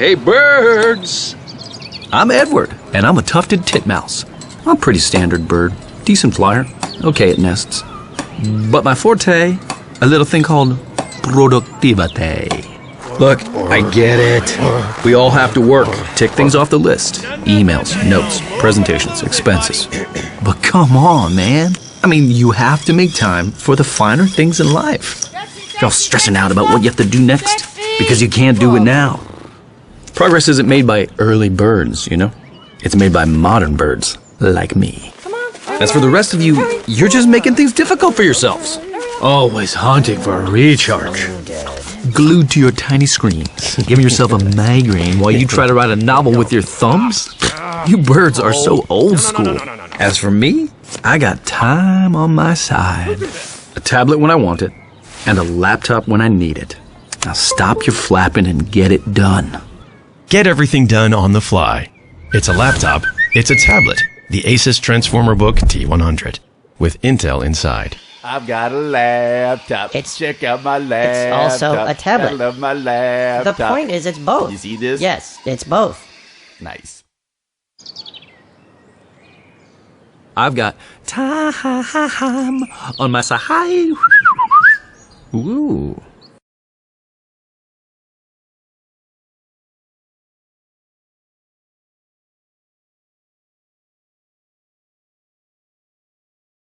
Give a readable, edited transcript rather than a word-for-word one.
Hey, birds! I'm Edward, and I'm a tufted titmouse. I'm a pretty standard bird. Decent flyer. Okay at nests. But my forte, a little thing called productivity. Look, I get it. We all have to work. Tick things off the list. Emails, notes, presentations, expenses. But come on, man. I mean, you have to make time for the finer things in life. You're all stressing out about what you have to do next because you can't do it now. Progress isn't made by early birds, you know? It's made by modern birds like me. As for the rest of you, you're just making things difficult for yourselves. Always hunting for a recharge. Glued to your tiny screens, giving yourself a migraine while you try to write a novel with your thumbs? You birds are so old school. As for me, I got time on my side. A tablet when I want it, and a laptop when I need it. Now stop your flapping and get it done. Get everything done on the fly. It's a laptop, it's a tablet. The ASUS Transformer Book T100 with Intel inside. I've got a laptop. Check out my laptop. It's also a tablet. I love my laptop. The point is it's both. You see this? Yes, it's both. Nice. I've got time on my side. Ooh.